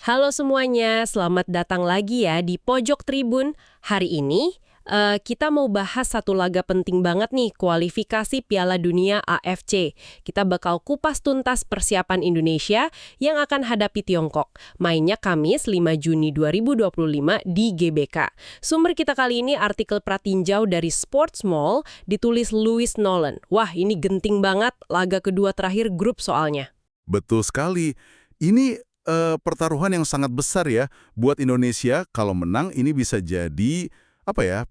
Halo semuanya, selamat datang lagi ya di Pojok Tribun. Hari ini kita mau bahas satu laga penting banget nih, kualifikasi Piala Dunia AFC. Kita bakal kupas tuntas persiapan Indonesia yang akan hadapi Tiongkok. Mainnya Kamis 5 Juni 2025 di GBK. Sumber kita kali ini artikel pratinjau dari Sports Mall, ditulis Louis Nolan. Wah, ini genting banget, laga kedua terakhir grup soalnya. Betul sekali. Ini pertaruhan yang sangat besar ya buat Indonesia. Kalau menang ini bisa jadi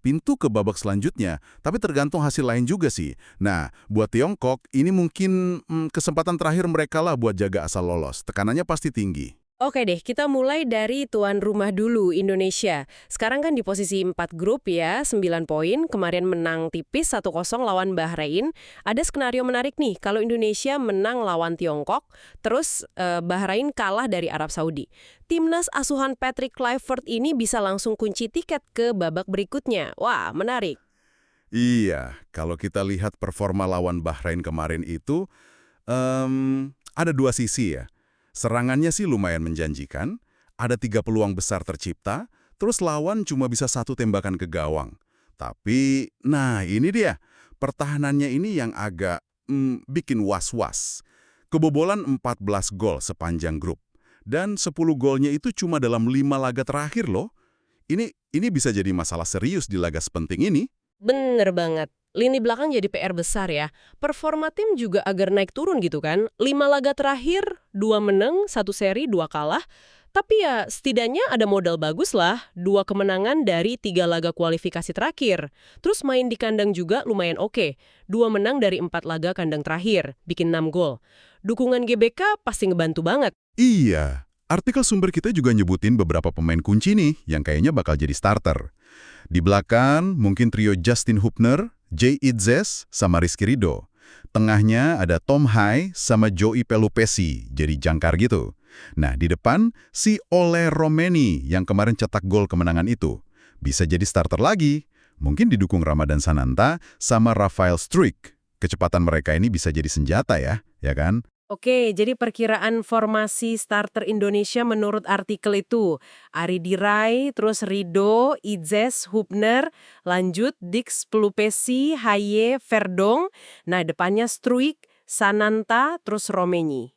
pintu ke babak selanjutnya. Tapi tergantung hasil lain juga sih. Nah, buat Tiongkok ini mungkin kesempatan terakhir mereka lah buat jaga asal lolos. Tekanannya pasti tinggi. Oke deh, kita mulai dari tuan rumah dulu, Indonesia. Sekarang kan di posisi 4 grup ya, 9 poin. Kemarin menang tipis 1-0 lawan Bahrain. Ada skenario menarik nih, kalau Indonesia menang lawan Tiongkok, terus Bahrain kalah dari Arab Saudi. Timnas asuhan Patrick Kluivert ini bisa langsung kunci tiket ke babak berikutnya. Wah, menarik. Iya, kalau kita lihat performa lawan Bahrain kemarin itu, ada dua sisi ya. Serangannya sih lumayan menjanjikan, ada 3 peluang besar tercipta, terus lawan cuma bisa 1 tembakan ke gawang. Tapi, nah ini dia, pertahanannya ini yang agak bikin was-was. Kebobolan 14 gol sepanjang grup. Dan 10 golnya itu cuma dalam 5 laga terakhir loh. Ini bisa jadi masalah serius di laga sepenting ini. Bener banget. Lini belakang jadi PR besar ya. Performa tim juga agar naik turun gitu kan. 5 laga terakhir, 2 menang, 1 seri, 2 kalah. Tapi ya setidaknya ada modal bagus lah. 2 kemenangan dari 3 laga kualifikasi terakhir. Terus main di kandang juga lumayan oke. 2 menang dari 4 laga kandang terakhir. Bikin 6 gol. Dukungan GBK pasti ngebantu banget. Iya, artikel sumber kita juga nyebutin beberapa pemain kunci nih yang kayaknya bakal jadi starter. Di belakang mungkin trio Justin Hubner, Jay Itzes, sama Rizky Ridho. Tengahnya ada Tom Hai sama Joey Pelupesi, jadi jangkar gitu. Nah, di depan si Ole Romeni yang kemarin cetak gol kemenangan itu. Bisa jadi starter lagi. Mungkin didukung Ramadan Sananta sama Rafael Struijk. Kecepatan mereka ini bisa jadi senjata ya kan? Oke, jadi perkiraan formasi starter Indonesia menurut artikel itu, Ari Dirai, terus Rido, Idzes, Hubner, lanjut Dix, Pelupesi, Haye, Verdong, nah depannya Struik, Sananta, terus Romeni.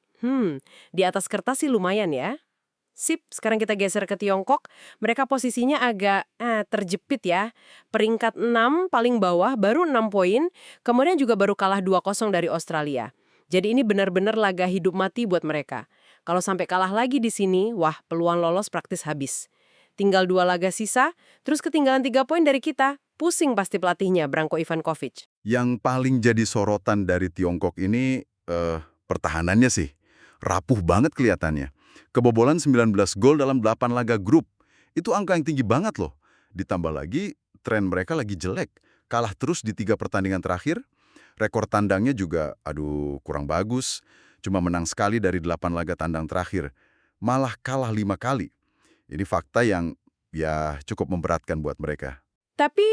Di atas kertas sih lumayan ya. Sip, sekarang kita geser ke Tiongkok. Mereka posisinya agak terjepit ya. Peringkat 6 paling bawah, baru 6 poin, kemudian juga baru kalah 2-0 dari Australia. Jadi ini benar-benar laga hidup mati buat mereka. Kalau sampai kalah lagi di sini, wah peluang lolos praktis habis. Tinggal 2 laga sisa, terus ketinggalan 3 poin dari kita. Pusing pasti pelatihnya, Branko Ivankovic. Yang paling jadi sorotan dari Tiongkok ini pertahanannya sih. Rapuh banget kelihatannya. Kebobolan 19 gol dalam 8 laga grup. Itu angka yang tinggi banget loh. Ditambah lagi, tren mereka lagi jelek. Kalah terus di 3 pertandingan terakhir. Rekor tandangnya juga, kurang bagus. Cuma menang sekali dari 8 laga tandang terakhir. Malah kalah 5 kali. Ini fakta yang ya cukup memberatkan buat mereka. Tapi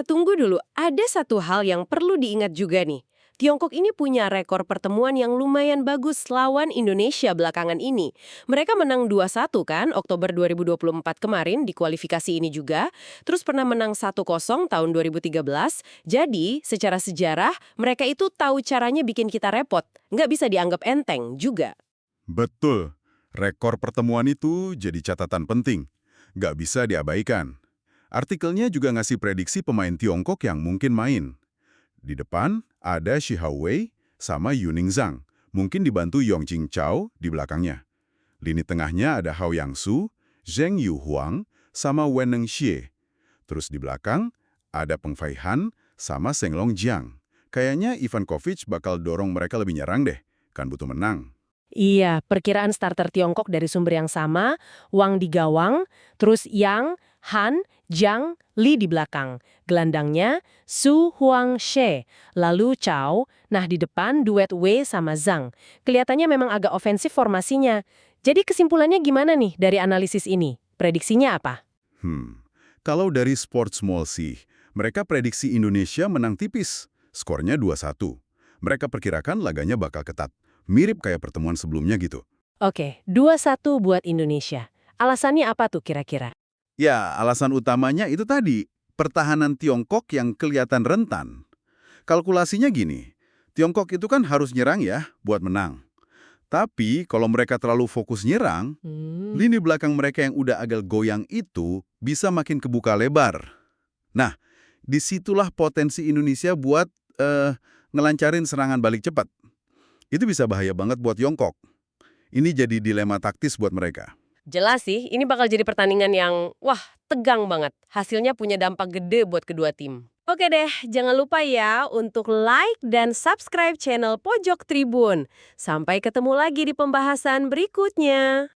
tunggu dulu, ada satu hal yang perlu diingat juga nih. Tiongkok ini punya rekor pertemuan yang lumayan bagus lawan Indonesia belakangan ini. Mereka menang 2-1 kan, Oktober 2024 kemarin di kualifikasi ini juga. Terus pernah menang 1-0 tahun 2013. Jadi, secara sejarah, mereka itu tahu caranya bikin kita repot. Nggak bisa dianggap enteng juga. Betul. Rekor pertemuan itu jadi catatan penting. Nggak bisa diabaikan. Artikelnya juga ngasih prediksi pemain Tiongkok yang mungkin main. Di depan ada Shi Haowei sama Yuning Zhang, mungkin dibantu Yong Jing Chao di belakangnya. Lini tengahnya ada Hao Yang-su, Zheng Yuhuang, sama Weneng Xie. Terus di belakang ada Peng Feihan sama Seng Long Jiang. Kayaknya Ivankovic bakal dorong mereka lebih nyerang deh, kan butuh menang. Iya, perkiraan starter Tiongkok dari sumber yang sama, Wang di gawang, terus Yang, Han, Jiang, Li di belakang. Gelandangnya Su Huangxe, lalu Chao, nah di depan duet Wei sama Zhang. Kelihatannya memang agak ofensif formasinya. Jadi kesimpulannya gimana nih dari analisis ini? Prediksinya apa? Kalau dari Sports Mall sih, mereka prediksi Indonesia menang tipis. Skornya 2-1. Mereka perkirakan laganya bakal ketat. Mirip kayak pertemuan sebelumnya gitu. Oke, 2-1 buat Indonesia. Alasannya apa tuh kira-kira? Ya, alasan utamanya itu tadi, pertahanan Tiongkok yang kelihatan rentan. Kalkulasinya gini, Tiongkok itu kan harus nyerang ya buat menang. Tapi kalau mereka terlalu fokus nyerang, Hmm. lini belakang mereka yang udah agak goyang itu bisa makin kebuka lebar. Nah, disitulah potensi Indonesia buat ngelancarin serangan balik cepat. Itu bisa bahaya banget buat Tiongkok. Ini jadi dilema taktis buat mereka. Jelas sih, ini bakal jadi pertandingan yang, wah, tegang banget. Hasilnya punya dampak gede buat kedua tim. Oke deh, jangan lupa ya untuk like dan subscribe channel Pojok Tribun. Sampai ketemu lagi di pembahasan berikutnya.